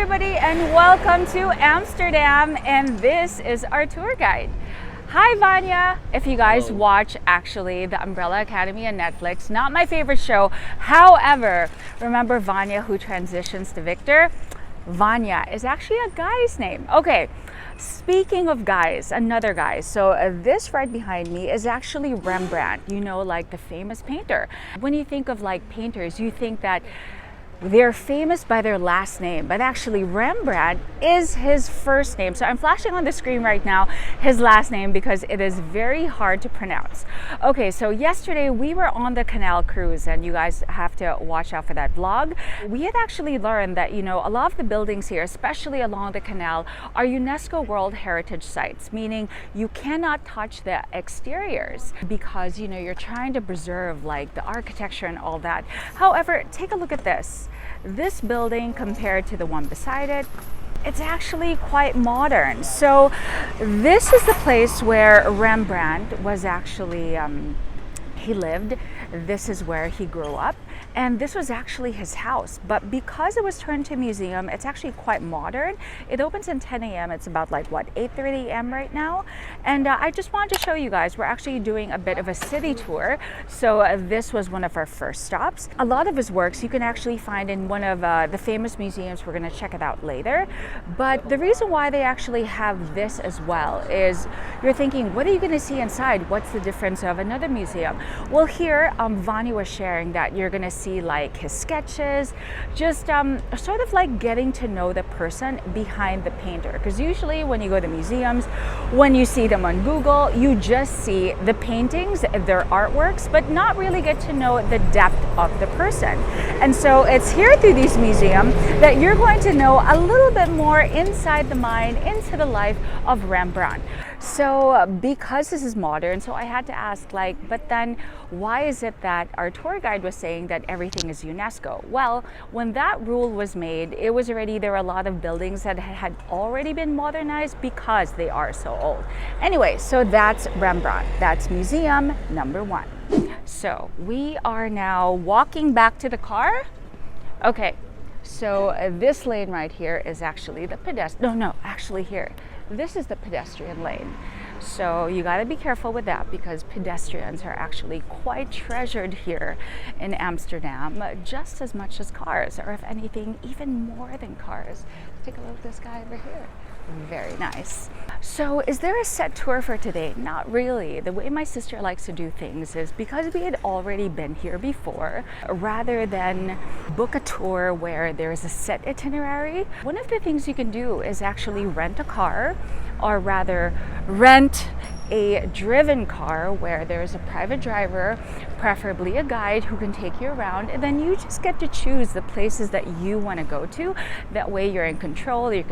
everybody, and welcome to Amsterdam, and this is our tour guide. Hi Vanya! If you guys watch actually the Umbrella Academy on Netflix, not my favorite show, however, remember Vanya who transitions to Victor? Vanya is actually a guy's name. Okay, speaking of guys, another guy. So this right behind me is actually Rembrandt, you know, like the famous painter. When you think of like painters, you think that they're famous by their last name, but actually Rembrandt is his first name. So I'm flashing on the screen right now his last name because it is very hard to pronounce. Okay, so yesterday we were on the canal cruise, and you guys have to watch out for that vlog. We had actually learned that, you know, a lot of the buildings here, especially along the canal, are UNESCO World Heritage Sites, meaning you cannot touch the exteriors because, you know, you're trying to preserve like the architecture and all that. However, take a look at this. This building compared to the one beside it, it's actually quite modern. So this is the place where Rembrandt was actually, he lived. This is where he grew up. And this was actually his house, but because it was turned to a museum, it's actually quite modern. It opens at 10 a.m. It's about like what, 8:30 a.m. right now. And I just wanted to show you guys, we're actually doing a bit of a city tour. So this was one of our first stops. A lot of his works you can actually find in one of the famous museums. We're gonna check it out later. But the reason why they actually have this as well is you're thinking, what are you gonna see inside? What's the difference of another museum? Well, here Vanya was sharing that you're gonna see like his sketches, just sort of like getting to know the person behind the painter, because usually when you go to museums, when you see them on Google, you just see the paintings, their artworks, but not really get to know the depth of the person. And so it's here through these museums that you're going to know a little bit more inside the mind, into the life of Rembrandt. So because this is modern, so I had to ask, like, but then why is it that our tour guide was saying that everything is UNESCO? Well, when that rule was made, it was already, there were a lot of buildings that had already been modernized because they are so old. Anyway, so that's Rembrandt. That's museum number one. So we are now walking back to the car. Okay, so this lane right here is actually the pedestrian, no, actually here. This is the pedestrian lane. So you got to be careful with that because pedestrians are actually quite treasured here in Amsterdam, just as much as cars, or if anything, even more than cars. Take a look at this guy over here. Very nice. So is there a set tour for today? Not really. The way my sister likes to do things is because we had already been here before, rather than book a tour where there's a set itinerary, one of the things you can do is actually rent a car, or rather rent a driven car where there's a private driver, preferably a guide who can take you around, and then you just get to choose the places that you want to go to. That way you're in control, you're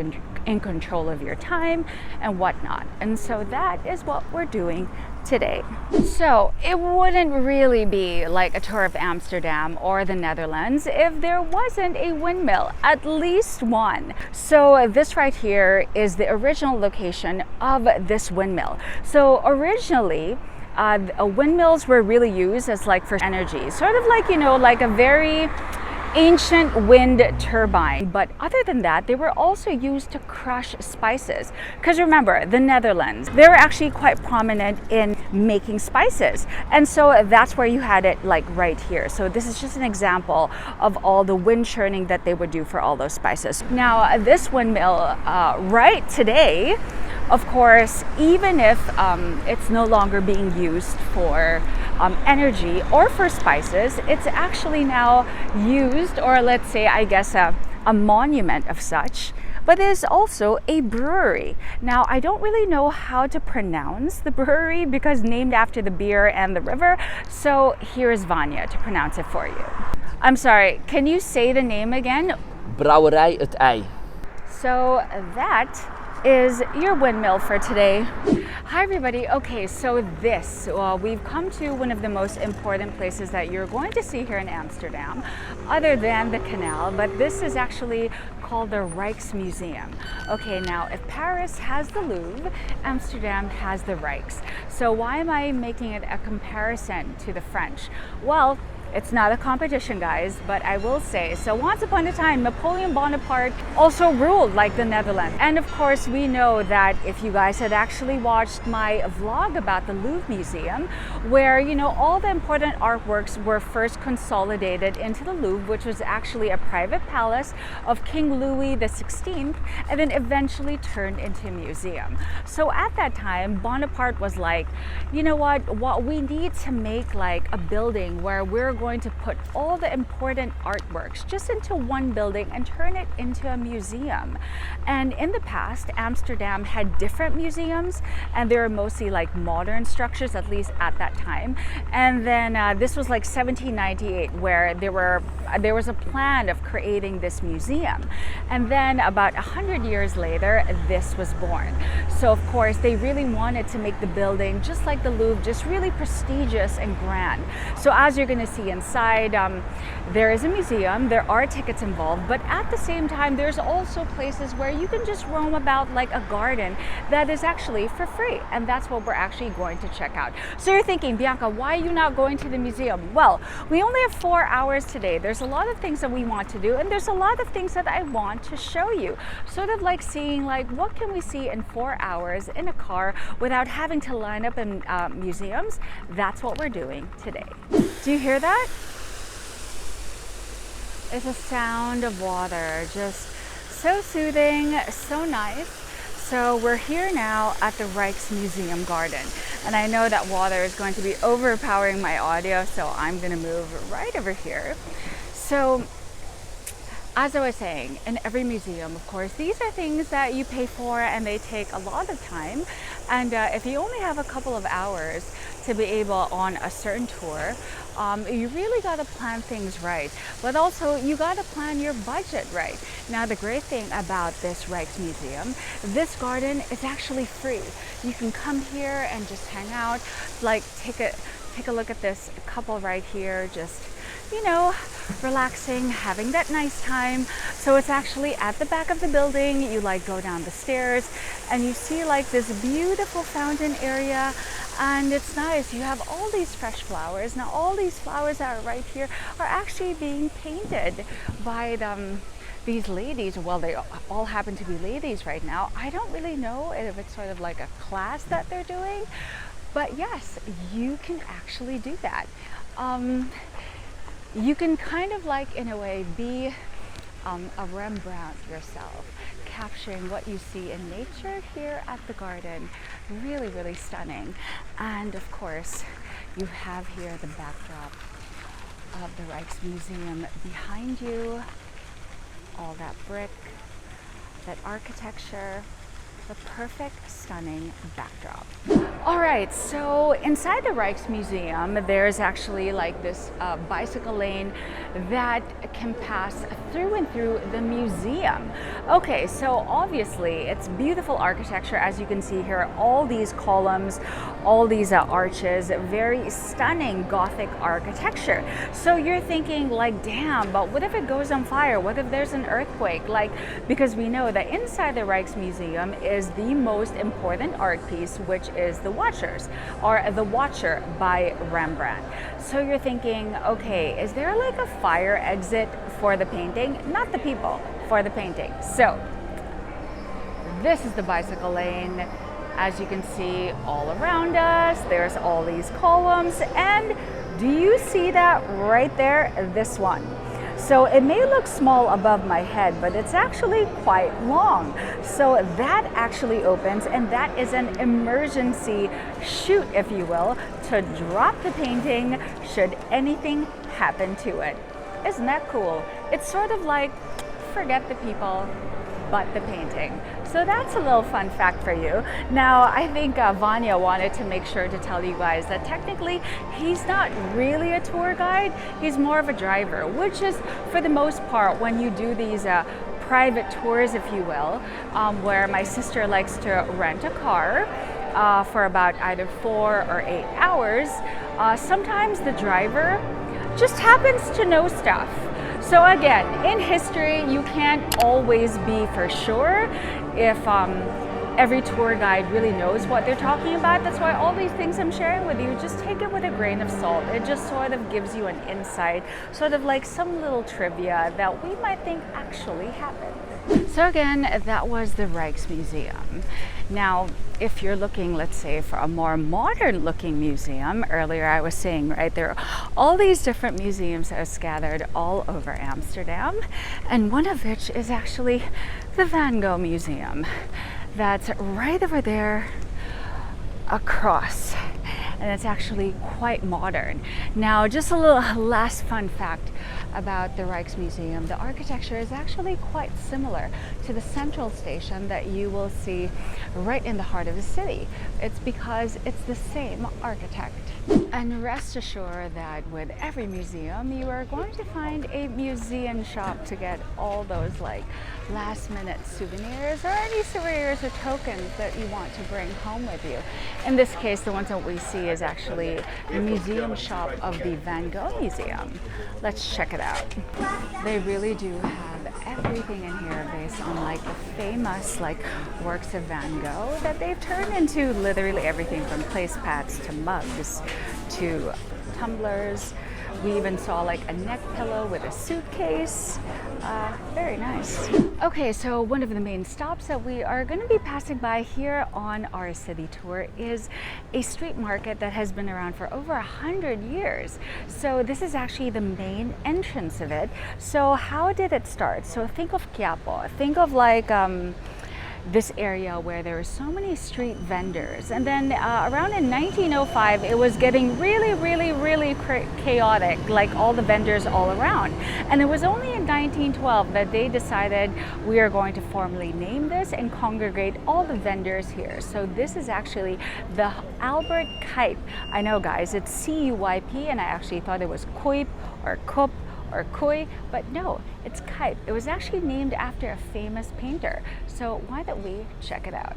in control of your time and whatnot. And so that is what we're doing today. So it wouldn't really be like a tour of Amsterdam or the Netherlands if there wasn't a windmill, at least one. So this right here is the original location of this windmill. So originally, windmills were really used as like for energy, sort of like, you know, like a very ancient wind turbine. But other than that, they were also used to crush spices. Because remember, the Netherlands, they were actually quite prominent in making spices. And so that's where you had it like right here. So this is just an example of all the wind churning that they would do for all those spices. Now, this windmill right today, of course, even if it's no longer being used for energy or for spices, it's actually now used, or let's say, I guess, a monument of such. But there's also a brewery. Now, I don't really know how to pronounce the brewery because named after the beer and the river. So here's Vanya to pronounce it for you. I'm sorry, can you say the name again? Brouwerij-t-ij. So that is your windmill for today. Hi everybody. Okay, so we've come to one of the most important places that you're going to see here in Amsterdam, other than the canal, but this is actually called the Rijksmuseum. Okay, now if Paris has the Louvre, Amsterdam has the Rijks. So why am I making it a comparison to the French? Well, It's not a competition, guys, but I will say, so once upon a time, Napoleon Bonaparte also ruled like the Netherlands. And of course, we know that if you guys had actually watched my vlog about the Louvre Museum, where, you know, all the important artworks were first consolidated into the Louvre, which was actually a private palace of King Louis XVI, and then eventually turned into a museum. So at that time, Bonaparte was like, you know what we need to make like a building where we're going to put all the important artworks just into one building and turn it into a museum. And in the past, Amsterdam had different museums, and they were mostly like modern structures, at least at that time. And then this was like 1798, where there was a plan of creating this museum. And then about 100 years later, this was born. So of course, they really wanted to make the building just like the Louvre, just really prestigious and grand. So as you're going to see inside, there is a museum, there are tickets involved, but at the same time, there's also places where you can just roam about like a garden that is actually for free. And that's what we're actually going to check out. So you're thinking, Bianca, why are you not going to the museum? Well, we only have 4 hours today. There's a lot of things that we want to do, and there's a lot of things that I want to show you. Sort of like seeing like, what can we see in 4 hours in a car without having to line up in museums? That's what we're doing today. Do you hear that? It's a sound of water, just so soothing, so nice. So we're here now at the Rijksmuseum garden, and I know that water is going to be overpowering my audio, so I'm going to move right over here. So as I was saying, in every museum, of course, these are things that you pay for and they take a lot of time. And if you only have a couple of hours to be able on a certain tour, you really got to plan things right. But also, you got to plan your budget right. Now, the great thing about this Rijksmuseum, this garden is actually free. You can come here and just hang out, like take a look at this couple right here, just, you know, relaxing, having that nice time. So it's actually at the back of the building. You like go down the stairs and you see like this beautiful fountain area, and it's nice. You have all these fresh flowers. Now all these flowers that are right here are actually being painted by these ladies. Well, they all happen to be ladies right now. I don't really know if it's sort of like a class that they're doing, but yes, you can actually do that. You can kind of like, in a way, be a Rembrandt yourself, capturing what you see in nature here at the garden. Really, really stunning. And of course, you have here the backdrop of the Rijksmuseum behind you, all that brick, that architecture, the perfect, stunning backdrop. All right, so inside the Rijksmuseum, there's actually like this bicycle lane that can pass through and through the museum. Okay, so obviously it's beautiful architecture, as you can see here, all these columns, all these arches, very stunning Gothic architecture. So you're thinking like, damn, but what if it goes on fire? What if there's an earthquake? Like, because we know that inside the Rijksmuseum is the most important art piece, which is the Watchers, or the Watcher by Rembrandt. So you're thinking, okay, is there like a fire exit for the painting? Not the people, for the painting. So this is the bicycle lane. As you can see all around us, there's all these columns, and do you see that right there? This one. So it may look small above my head, but it's actually quite long. So that actually opens, and that is an emergency chute, if you will, to drop the painting should anything happen to it. Isn't that cool? It's sort of like, forget the people, but the painting. So that's a little fun fact for you. Now, I think Vanya wanted to make sure to tell you guys that technically he's not really a tour guide, he's more of a driver, which is for the most part when you do these private tours, if you will, where my sister likes to rent a car for about either 4 or 8 hours. Sometimes the driver just happens to know stuff. So again, in history, you can't always be for sure if every tour guide really knows what they're talking about. That's why all these things I'm sharing with you, just take it with a grain of salt. It just sort of gives you an insight, sort of like some little trivia that we might think actually happened. So again, that was the Rijksmuseum. Now, if you're looking, let's say, for a more modern looking museum, earlier I was saying, right, there are all these different museums that are scattered all over Amsterdam, and one of which is actually the Van Gogh Museum. That's right over there across, and it's actually quite modern. Now, just a little last fun fact about the Rijksmuseum. The architecture is actually quite similar to the central station that you will see right in the heart of the city. It's because it's the same architect. And rest assured that with every museum, you are going to find a museum shop to get all those like last minute souvenirs or any souvenirs or tokens that you want to bring home with you. In this case, the ones that we see is actually the museum shop of the Van Gogh Museum. Let's check it out. They really do have everything in here based on like the famous like works of Van Gogh that they've turned into literally everything from place pads to mugs to tumblers. We even saw like a neck pillow with a suitcase. Very nice. Okay, so one of the main stops that we are going to be passing by here on our city tour is a street market that has been around for over 100 years. So this is actually the main entrance of it. So how did it start? So think of Quiapo. Think of like this area where there were so many street vendors, and then around in 1905 it was getting really chaotic, like all the vendors all around, and it was only in 1912 that they decided we are going to formally name this and congregate all the vendors here. So this is actually the Albert Cuyp. I know guys, it's C-U-Y-P, and I actually thought it was Cuyp or Cup or Cuyp, but no, it's Cuyp. It was actually named after a famous painter. So why don't we check it out?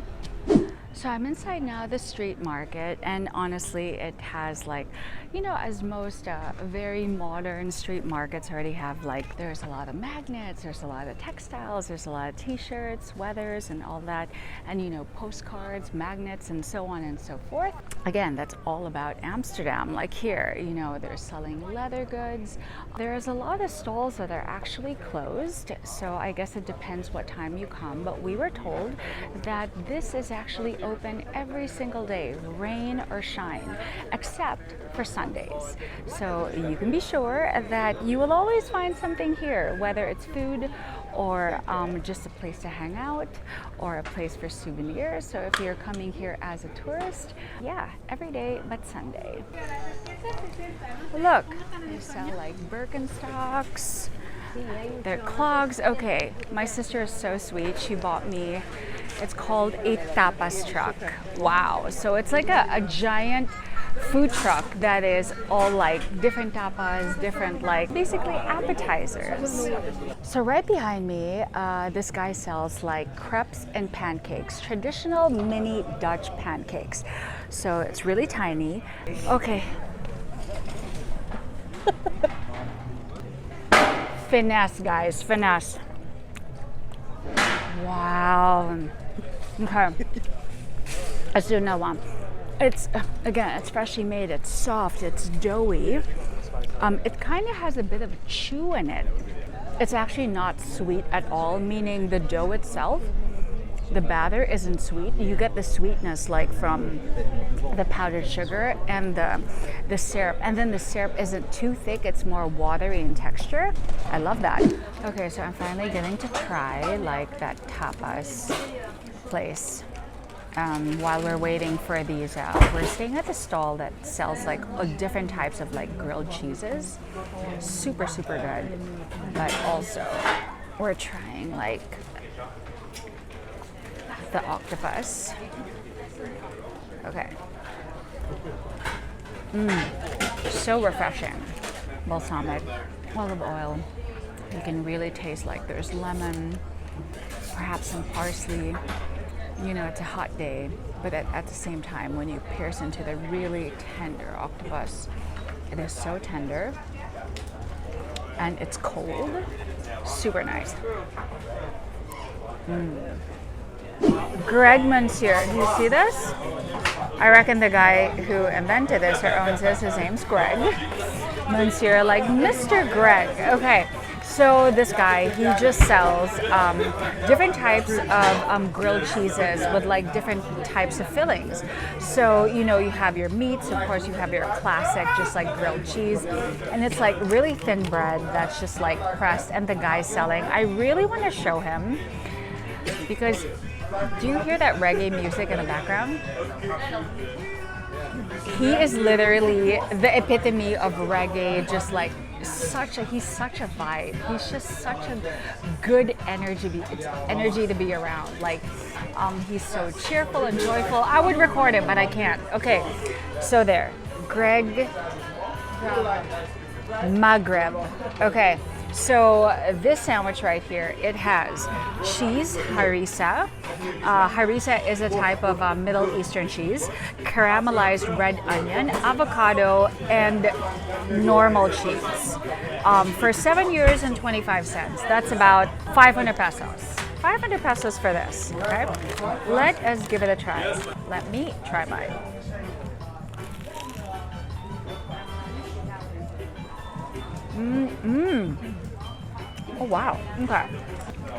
So I'm inside now the street market, and honestly it has like, you know, as most very modern street markets already have, like there's a lot of magnets, there's a lot of textiles, there's a lot of t-shirts, weathers and all that, and you know, postcards, magnets and so on and so forth. Again, that's all about Amsterdam. Like here, you know, they're selling leather goods. There's a lot of stalls that are actually closed, so I guess it depends what time you come, but we were told that this is actually open every single day, rain or shine, except for Sundays. So you can be sure that you will always find something here, whether it's food or just a place to hang out or a place for souvenirs. So if you're coming here as a tourist, yeah, every day but Sunday. Look, they sell like Birkenstocks, they're clogs. Okay, my sister is so sweet. She bought me, it's called a tapas truck. Wow, so it's like a giant food truck that is all like different tapas, different like basically appetizers. So right behind me, this guy sells like crepes and pancakes, traditional mini Dutch pancakes. So it's really tiny. Okay. Finesse, guys, finesse. Wow. Okay. Let's do another one. It's, again, it's freshly made, it's soft, it's doughy. It kind of has a bit of a chew in it. It's actually not sweet at all, meaning the dough itself, the batter isn't sweet. You get the sweetness like from the powdered sugar and the syrup, and then the syrup isn't too thick, it's more watery in texture. I love that. Okay, so I'm finally getting to try like that tapas place. While we're waiting for these, we're staying at the stall that sells like different types of like grilled cheeses. Super good. But also we're trying like the octopus. Okay. So refreshing. Balsamic, olive oil. You can really taste like there's lemon, perhaps some parsley. You know, it's a hot day, but at the same time, when you pierce into the really tender octopus, it is so tender and it's cold. Super nice. Greg Monsieur. Do you see this? I reckon the guy who invented this or owns this, his name's Greg Monsieur, like Mr. Greg. Okay. So this guy, he just sells different types of grilled cheeses with like different types of fillings. So, you know, you have your meats, of course you have your classic just like grilled cheese, and it's like really thin bread that's just like pressed, and the guy's selling. I really want to show him because, do you hear that reggae music in the background? He is literally the epitome of reggae, just like he's such a vibe. He's just such a good energy to be around. Like, he's so cheerful and joyful. I would record him, but I can't. Okay, so there, Greg Maghreb. Okay, so this sandwich right here, it has cheese harissa. Harissa is a type of Middle Eastern cheese, caramelized red onion, avocado, and normal cheese. For €7.25. That's about 500 pesos. 500 pesos for this, okay? Let us give it a try. Let me try mine. Oh wow, okay.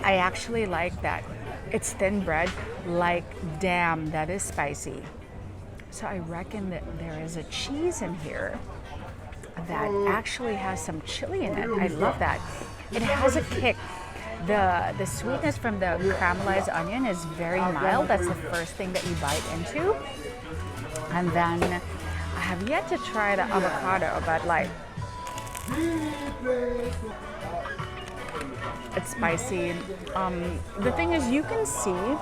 I actually like that. It's thin bread, like damn, that is spicy. So I reckon that there is a cheese in here that actually has some chili in it. I love that. It has a kick. The sweetness from the caramelized onion is very mild. That's the first thing that you bite into. And then I have yet to try the avocado, but like, it's spicy. The thing is, you can see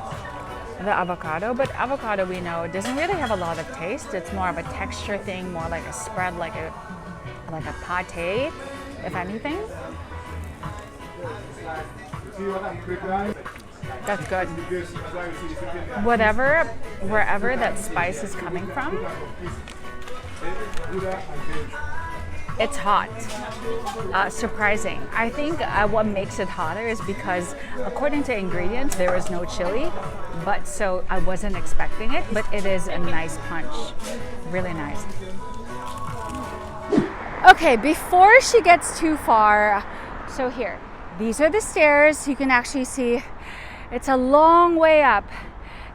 the avocado, but avocado, we know, doesn't really have a lot of taste. It's more of a texture thing, more like a spread, like a pate, if anything. That's good. Wherever that spice is coming from, it's hot. Surprising. I think what makes it hotter is because, according to ingredients, there is no chili, but so I wasn't expecting it, but it is a nice punch. Really nice. Okay, before she gets too far, so here, these are the stairs. You can actually see it's a long way up.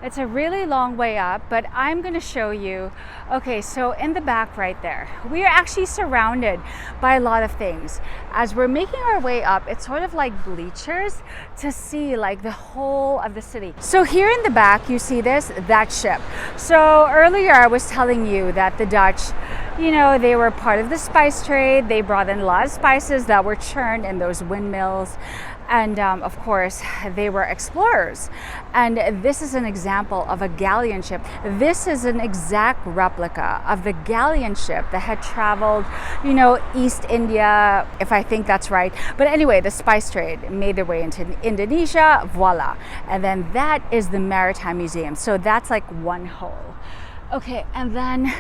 It's a really long way up, but I'm going to show you. Okay, so in the back right there, we are actually surrounded by a lot of things. As we're making our way up, it's sort of like bleachers to see like the whole of the city. So here in the back, you see that ship. So earlier I was telling you that the Dutch, you know, they were part of the spice trade. They brought in a lot of spices that were churned in those windmills. And of course, they were explorers. And this is an example of a galleon ship. This is an exact replica of the galleon ship that had traveled, you know, East India, if I think that's right. But anyway, the spice trade made their way into Indonesia, voila. And then that is the Maritime Museum. So that's like one whole. Okay, and then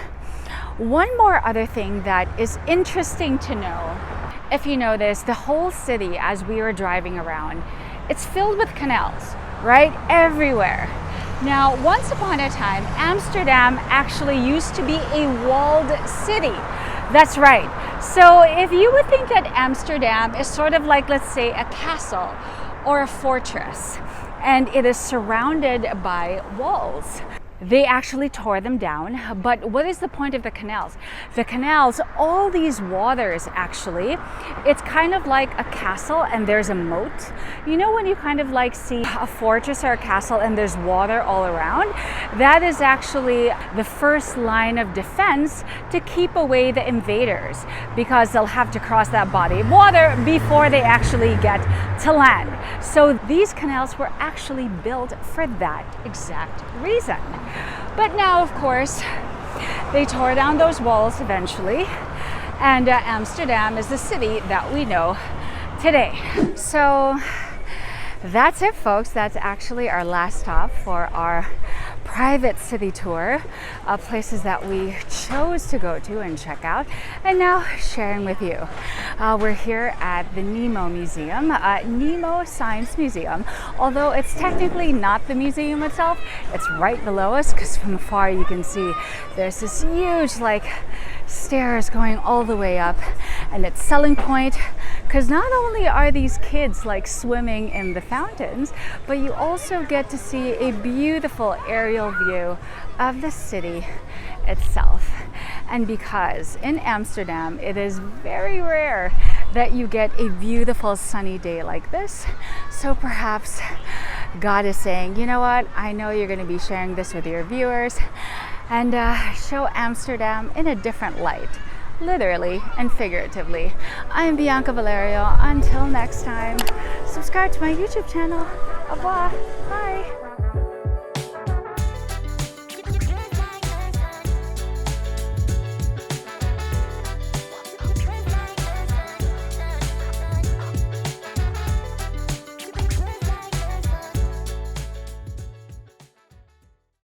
one more other thing that is interesting to know. If you notice, the whole city, as we were driving around, it's filled with canals, right? Everywhere. Now, once upon a time, Amsterdam actually used to be a walled city. That's right. So if you would think that Amsterdam is sort of like, let's say, a castle or a fortress, and it is surrounded by walls. They actually tore them down, but what is the point of the canals? The canals, all these waters actually, it's kind of like a castle and there's a moat. You know when you kind of like see a fortress or a castle and there's water all around? That is actually the first line of defense to keep away the invaders, because they'll have to cross that body of water before they actually get to land. So these canals were actually built for that exact reason. But now, of course, they tore down those walls eventually, and Amsterdam is the city that we know today. So that's it, folks. That's actually our last stop for our private city tour of places that we chose to go to and check out, and now sharing with you. We're here at the NEMO Museum, NEMO Science Museum. Although it's technically not the museum itself, it's right below us because from afar you can see there's this huge stairs going all the way up, and its selling point, because not only are these kids swimming in the fountains, but you also get to see a beautiful aerial view of the city itself. And because in Amsterdam it is very rare that you get a beautiful sunny day like this, so perhaps God is saying, you know what, I know you're going to be sharing this with your viewers, and show Amsterdam in a different light, literally and figuratively. I'm Bianca Valerio. Until next time, subscribe to my YouTube channel. Au revoir. Bye.